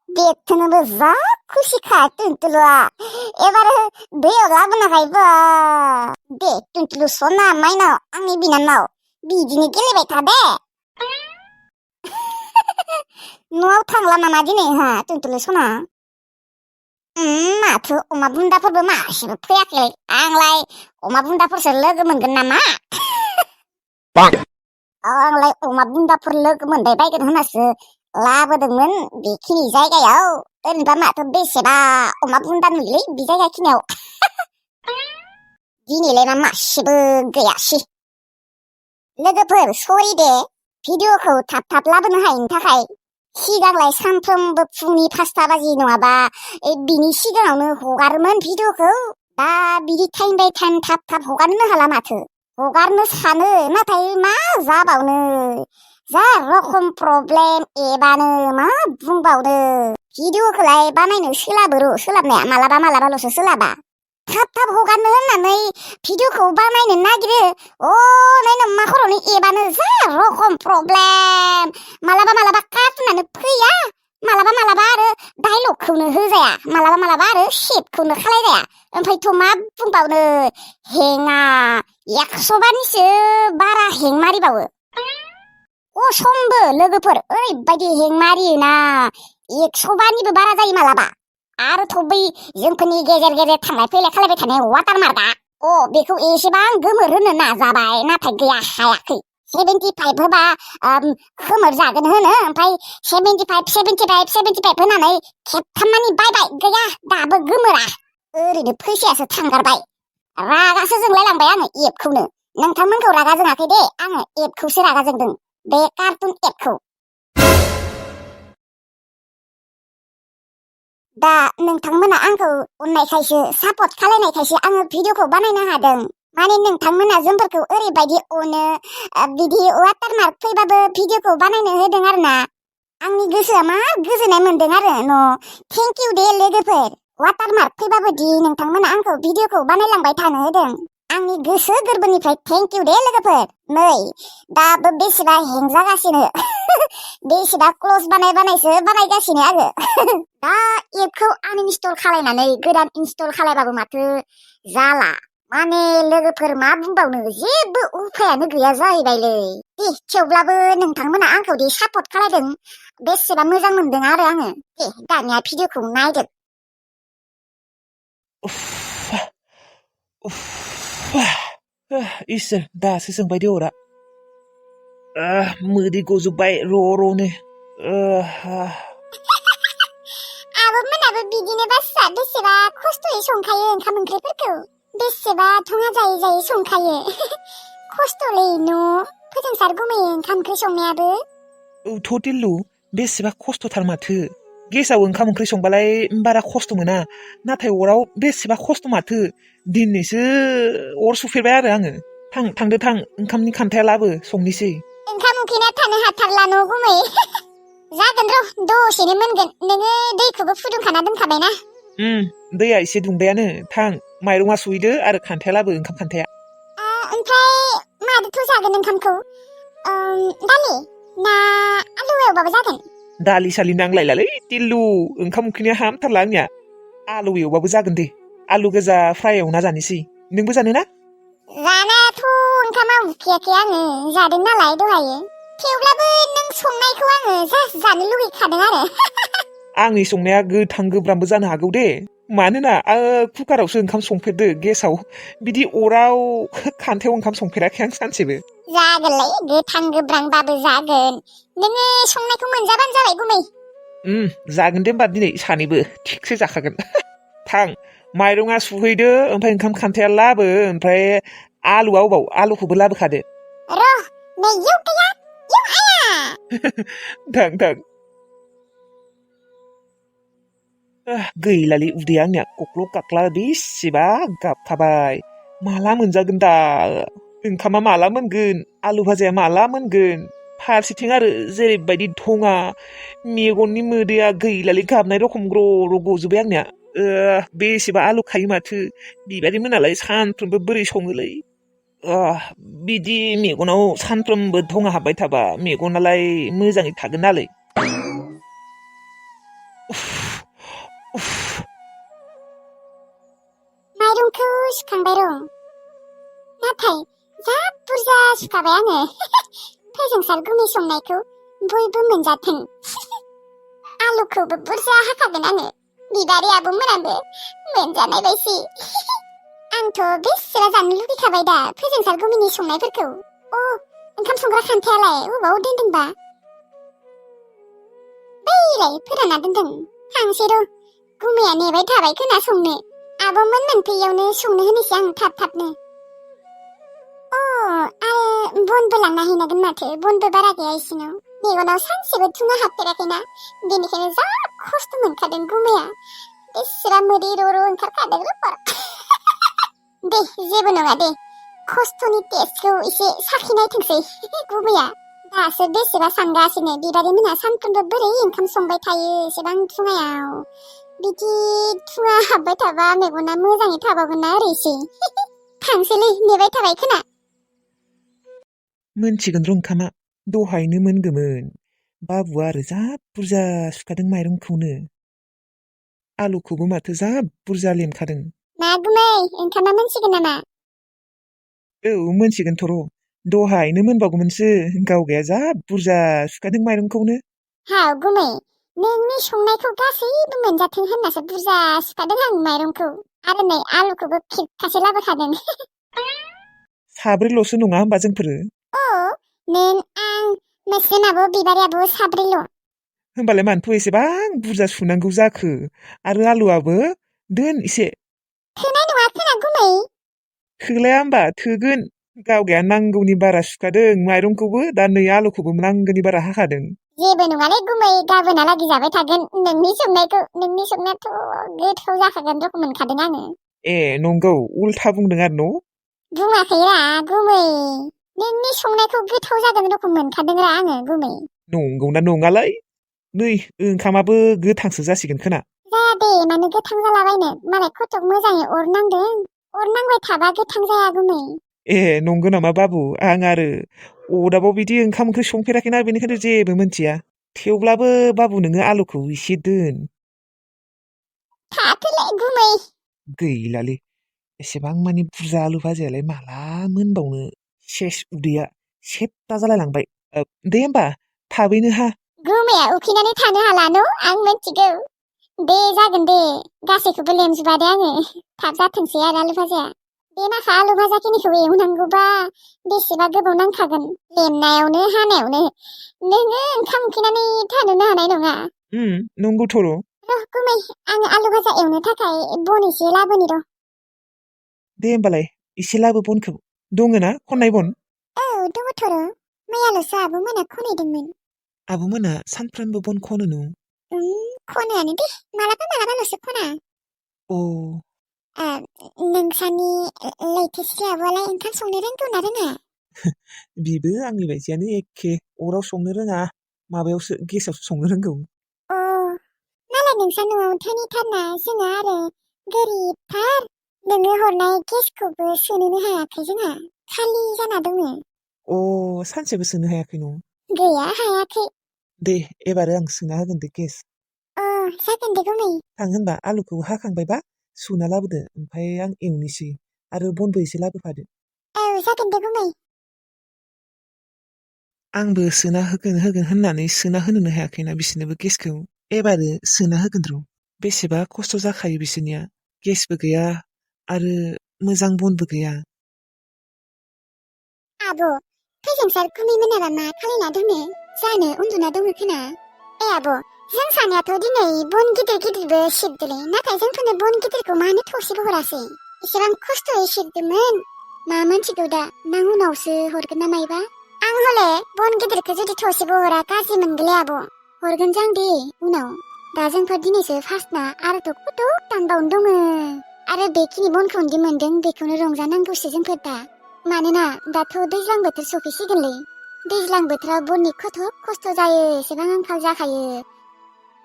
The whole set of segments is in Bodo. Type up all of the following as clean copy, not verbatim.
बेथनोबो जा खुसिखा टुनटुलुआ एबार दैयाव लाबोनो हायोबा दे टुनटुलु सना माइनाव आंनि बिनानाव बिदिनो गेलेबाय था दे न'आव थांला नामा दिनै हा टुनटुलु सना माथो अमा बुन्दाफोरबो मासेबो फैयाखै आंलाय अमा बुन्दाफोरसो लोगो मोनगोन नामा आंलाय अमा बुन्दाफोर लोगो मोनबाय बायगोन होननासो लाबोदोंमोन बेखिनि जायगायाव ओरैनोबा माथो बेसेबा अमा बुन्दा नुयोलै बे जायगाखिनियाव दिनैलाय मा मासेबो गैयासै लोगोफोर सरि दे भिडिअखौ थाब थाब लाबोनो हायैनि थाखाय सिगांलाय सानफ्रोमबो फुंनि 5टा बाजि नङाबा बिनि सिगाङावनो हगारोमोन भिडिअखौ दा बिदि टाइम बाय टाइम थाब थाब हगारनो हाला माथो हगारनो सानो नाथाय मा जाबावनो जा रखम प्रब्लेम एबानो मा बुंबावनो भिडिअखौलाय बानायनो सोलाबनाया मालाबाल'सो सोलाबा थाब थाब हगारनो होननानै भिडिअखौ बानायनो नागिरो नायनो मा खर'नि एबानो जा रखम प्रब्लेम मालाबा कार्टुनानो फैया मालाबा आरो डायलगखौनो होजाया मालाबा आरो सेपखौनो खालायजाया ओमफ्रायथ' मा बुंबावनो हेंआ 100 बारनिसो बारा हें मारिबावो समबो लोगोफोर ओरैबायदि हें मारियोना 100 बारनिबो बारा जायो मालाबा आरोथ' बै जोंफोरनि गेजेर थांलाय फैलाय खालायबाय थानाय वाटारमार्कआ बेखौ एसेबां गोमोर होनो नाजाबाय नाथाय गैया हायाखै 75 होबा खोमोर जागोन होनो ओमफ्राय 75 होनानै खेबथाममानि बायबाय गैया दाबो गोमोरा ओरैनो फैसायासो थांगारबाय रागासो जोंलायलांबाय आङो एपखौनो नोंथांमोनखौ रागा जोङाखै दे आङो एपखौसो रागा जोंदों बे कार्टुन एपखौ दा नोंथांमोना आंखौ अननायखायसो सापर्ट खालायनायखायसो आङो भिडिअखौ बानायनो हादों माने नोंथांमोना जोंफोरखौ ओरैबायदि अनो बिदि वाटारमार्क फैबाबो भिडिअखौ बानायनो होदों आरोना आंनि गोसोआ मा गोजोननाय मोनदों आरो थेंक इउ दे लोगोफोर वाटारमार्क फैबाबो दि नोंथांमोना आंखौ भिडिअखौ बानायलांबाय थानो होदों आंनि गोसो गोरबोनिफ्राय थेंक इउ दे लोगोफोर नै दाबो बेसेबा हें जागासिनो बेसेबा क्लस बानायसो बानायगासिनो आरो दा एपखौ आनइनस्टल खालायनानै गोदान इनस्टल खालायबाबो माथो जाला माने लोगोफोर मा बुंबावनो जेबो उफायानो गैया जाहैबायलै थेवब्लाबो नोंथांमोना आंखौ दि सापर्ट खालायदों बेसेबा मोजां मोनदों आरो आङो दानिया भिडिअखौ नायदो इसोर दासो जोंबाय दे अरा मोदै गजोब्बाय र'नो आब'मोनाबो बिदिनो बासा बेसेबा खस्थ'यै संखायो ओंखाम ओंख्रिफोरखौ बेसेबा धङा जायै संखायो खस्थ'लै फोजोंसार गुमैयो ओंखाम ओंख्रि संनायाबो औथ' दिल्लु बेसेबा खस्थ'थार माथो गेसाव ओंखाम ओंख्रि संबालाय बारा खस्थ' मोना नाथाय अराव बेसेबा खस्थ' माथो दिनैसो अर सुफेरबाय आरो आङो थांदो ओंखामनि खान्थाया लाबो संनोसै ओंखाम उखैना थानो हाथारला गुमै जागोन र' दसेनो मोनगोन नोङो दैखौबो फुदुंखाना दोनखाबायना दैया एसे दुंबायानो माइरङा सुहैदो आरो खान्थाया लाबो ओंखाम खान्थाया ओमफ्राय मादोथ' जागोन ओंखामखौ दालि ना आलु एवबाबो जागोन दालि सालि नांलायलालै दिल्लु ओंखाम उखैनाया हामथारला आंनिया आलु एवबाबो जागोन दे आलु गोजा फ्राय एवना जानोसै नोंबो जानोना जानायाथ' ओंखामा उखैयाखै आङो जादों नालाय दहायो थेवब्लाबो नों संनायखौ आङो जानो लुगैखादों आरो आंनि संनाया गोथां गोब्रामबो जानो हागौ दे मानोना कुकारावसो ओंखाम संफेरदो गेसाव बिदि अराव खान्थायाव ओंखाम संफेराखै आं सानसेबो जागोनलै गोथां गोब्रामबाबो जागोन नोङो संनायखौ मोनजाबानो जाबाय गुमै जागोन दे होमबा दिनै सानैबो थिगसे जाखागोन माइरङा सुहैदो ओमफ्राय ओंखाम खान्थाया लाबो ओमफ्राय आलुआ अबाव आलुखौबो लाबोखादो र' नै इउ गैया इउ आया थां गैलालै उदैया आंनिया कक्ल' काक्ला बेसेबा गाबखाबाय माला मोनजागोन दा ओंखामा माला मोनगोन आलु भाजाया माला मोनगोन फारसेथिं आरो जेरैबायदि धङा मेगननि मोदैया गैलालै गाबनाय रखम ग्र' गजोब्बाय आंनिया बेसेबा आलु खायो माथो बिबारि मोनालाय सानफ्रोमबो बोरै सङोलै बिदि मेगनाव सानफ्रोमबो धङा हाबबाय थाबा मेगनालाय मोजाङै थागोन नालै। माइरंखौ सुखांबाय र'। नाथाय जा बुरजा सुखाबाय आङो। फोजोंसार गुमै संनायखौ बयबो मोनजाथों। आलुखौबो बुरजा हाखागोन आङो। बिबारि आब'मोनाबो मोनजानाय बायसि। आंथ' बेसेबा जानो लुबैखाबाय दा फोजोंसार गुमैनि संनायफोरखौ। ओंखाम संग्रा खान्थायालाय अबाव दोनदोंबा? बैलाय फोरानना दोनदों। थांसै र'। गुमैया नेबाय थाबाय खोना संनो। आब'मोन मोनफैयावनो संनो होनोसै आं थाब थाबनो। आरो बनबो लांना हैनांगोन माथो। बनबो बारा गैया इसिनाव। मेगनाव सानसेबो धुङा हाबफेराखैना। बेनिखायनो जा खस्थ' मोनखादों गुमैया। बेसेबा मोदै र' र' ओंखारखादों र'। दे जेबो नङा दे। खस्थ'नि टेस्टखौ एसे साखिनायथोंसै गुमैया। दासो बेसेबा सानगासिनो बिबारि मोनहा सानफ्रोमबो बोरै ओंखाम संबाय थायो एसेबां धुङायाव। बिदि धुङा हाबबाय थाबा मेगना मोजाङै थाबावगोन ना ओरैसै। थांसैलै नेबाय थाबाय खोना। मोनसिगोन र' ओंखामा दहायनो मोनगोमोन। बाबुआ आरो जा बुरजा सुखादों माइरंखौनो। आलुखौबो माथो जा बुरजा लेमखादों। मा गुमै ओंखामा मोनसिगोन नामा? मोनसिगोनथ' र'। दहायनो मोनबावगौमोनसो गावगाया जा बुरजा सुखादों माइरंखौनो। हाव गुमै नोंनि संनायखौ गासैबो मोनजाथों होननासो बुरजा सुखादों आं माइरंखौ। आरो नै आलुखौबो खिरखासे लाबोखादों। साब्रैल'सो नङा होमबा जोंफोरो? नों आं मोस्रोन आब' बिबारि आब' साब्रैल'। होमबालाय मानोथ' एसेबां बुरजा सुनांगौ जाखो? आरो आलुआबो दोन एसे। थोनाय नङा खोना गुमै। थोलाया होमबा थोगोन। गावगाया नांगौनि बारा सुखादों माइरंखौबो दा नै आलुखौबो नांगौनि बारा हाखादों। जेबो नङालै गुमै गाबोनहालागै जाबाय थागोन नोंनि संनायखौ। नोंनि संनायाथ' गोथाव जाखागोन रखम मोनखादों आङो। नंगौ उल्था बुंदों आरो न'? बुङाखैरा गुमै। नोंनि संनायखौ गोथाव जागोन रखम मोनखादोंरा आङो गुमै। नंगौना नङालाय? नै ओंखामाबो गोथांसो जासिगोन खोना। जाया दे मानो गोथां जालाबायनो। मालाय खथ'क मोजाङै अर नांदों। अर नांबाय थाबा गोथां जाया गुमै। नंगौ नामा बाबु? आं आरो अरदाबाव बिदि ओंखाम ओंख्रि संफेराखैना बेनिखायनो जेबो मिन्थिया। थेवब्लाबो बाबु नोङो आलुखौ एसे दोन। थाथोलै गुमै। गैलालै एसेबां मानि बुरजा आलु भाजायालाय माला मोनबावनो। सेस उदैया सेबथा जालायलांबाय। दे होमबा थाबैनो हा। गुमैया उखैनानै थानो हाला न' आं मिथिगौ। दे जागोन दे गासैखौबो लेमजोबादे आङो। थाब जाथोंसै आरो आलु भाजाया। बे माखा आलु भाजाखिनिखौ एवनांगौबा बेसेबा गोबाव नांखागोन। लेमनायावनो हानायावनो। नोङो ओंखाम उखैनानै थानोनो हानाय नङा। नंगौथ' र'। र' गुमै आं आलु भाजा एवनो थाखाय बन एसे लाबोनि र'। दे होमबालाय एसे लाबो बनखौ। दङना खननाय बन? दङथ' र'। मैयाल'सो आब'मोना खनहैदोंमोन। आब'मोना सानफ्रामबो बन खनो न'? खनोआनो दे मालाबा मालाबाल'सो खना। नोंसानि लैथोस्रि आब'आलाय ओंखाम संनो रोंगौना रोङा? बिबो आंनि बायदियानो एखे। अराव संनो रोङा माबायावसो गेसावसो संनो रोंगौ। मालाय नोंसा न'आव धोनिथारना जोंहा आरो गोरिबथार। नोङो हरनाय गेसखौबो सोनोनो हायाखै जोंहा। खालि जाना दङो। सानसेबो सोनो हायाखै न'? गैया हायाखै। दे एबारो आं सोना होगोन दे गेस। जागोन दे गुमै। थां होनबा आलुखौ हाखांबायबा सुना लाबोदो ओमफ्राय आं एवनोसै आरो बनबो एसे लाबोफादो। जागोन दे गुमै। आंबो सोना होगोन होननानै सोना होनोनो हायाखैना बिसोरनोबो गेसखौ। एबारो सोना होगोन र'। बेसेबा खस्थ' जाखायो बिसोरनिया। गेसबो गैया आरो मोजां बनबो गैया। आब' फोजोंसार गुमै मोनाबा मा खालायना दोनो? जानो उन्दुना दङ खोना। आब' जों सानैयाथ' दिनै बन गिदिर गिदिरबो सिबदोलै। नाथाय जोंफोरनो बन गिदिरखौ मानो थरसेबो हरासै? एसेबां खस्थ'यै सिबदोंमोन। मा मोनथिगौ दा ना उनावसो हरगोन ना मायबा? आं हले बन गिदिरखौ जुदि थरसेबो हरा गाज्रि मोनगोनलै आब'। हरगोन जां दे उनाव। दा जोंफोर दिनैसो फार्स्टना आरोथ' खथ'क दानबावनो दङो। आरो बेखिनि बनखौनो दि मोनदों बेखौनो रंजानांगौसो जोंफोर दा। मानोना दाथ' दैज्लां बोथोर सफैसिगोनलै। दैज्लां बोथोराव बननि खथ'क खस्थ' जायो एसेबां आंखाल जाखायो।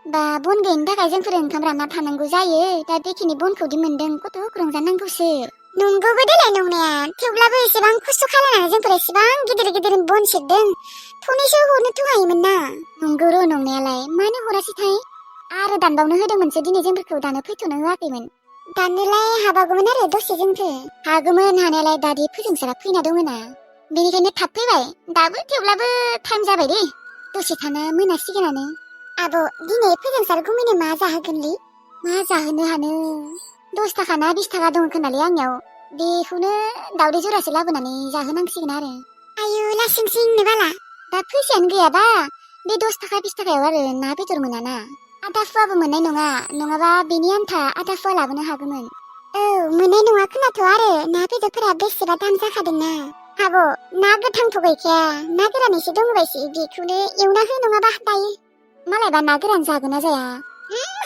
बा बन गैयिनि थाखाय जोंफोर ओंखाम रानना थानांगौ जायो। दा बेखिनि बनखौदि मोनदों खथ'क रंजानांगौसो। नंगौबो देलाय नंनाया थेवब्लाबो एसेबां खस्थ' खालामनानै जोंफोर एसेबां गिदिर गिदिर बन सिरदों थनैसो हरनोथ' हायोमोन ना नंगौ र' नंनायालाय मानो हरासैथाय आरो दानबावनो होदोंमोनसो दिनै जोंफोरखौ दानो फैथ'नो होआखैमोन दाननोलाय हाबागौमोन आरो दसे जोंफोर हागौमोन हानायालाय दादि फोजोंसारा फैना दङना बेनिखायनो थाब फैबाय दाबो थेवब्लाबो टाइम जाबाय दे दसे थाना मोनासिगोनानो आब' दिनै फोजोंसार गुमैनो मा जाहोगोनलै मा जाहोनो हानो 10 थाखा ना 20 थाखा दं खोनालै आंनियाव बेखौनो दावदै जरासे लाबोनानै जाहोनांसिगोन आरो आयु लासिं सिंनो बाला दा फैसायानो गैयाबा बे 10 थाखा 20 थाखायाव आरो ना बेदर मोनाना आधा फुवाबो मोननाय नङा नङाबा बेनि आन्था आधा फुवा लाबोनो हागौमोन औ मोननाय नङा खोनाथ' आरो ना बेदरफोरा बेसेबा दाम जाखादोंना आब' ना गोथांथ' गैखाया ना गोरान एसे दंबायसै बेखौनो एवना हो नङाबा दायो मालायबा ना गोरान जागोन ना जाया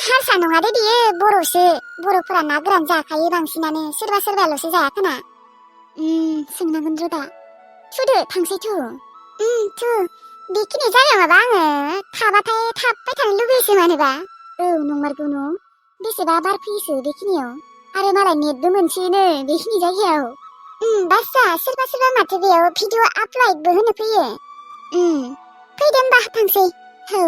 हारसा नङा दे बियो बर'सो बर'फोरा ना गोरान जाखायो बांसिनानो सोरबा सोरबाल'सो जाया खोना सोंनांगोन र' दा थुदो थांसै थु थु बेखिनि जाया माबा आङो थाबाथाय थाबबाय थानो लुबैयोसो मानोबा औ नंमारगौ न' बेसेबा बार फैयोसो बेखिनियाव आरो मालाय नेटबो मोनसोयोनो बेखिनि जायगायाव बासा सोरबा सोरबा माथो बेयाव भिडिअ आपल'डबो होनो फैयो फैदो होमबा थांसै औ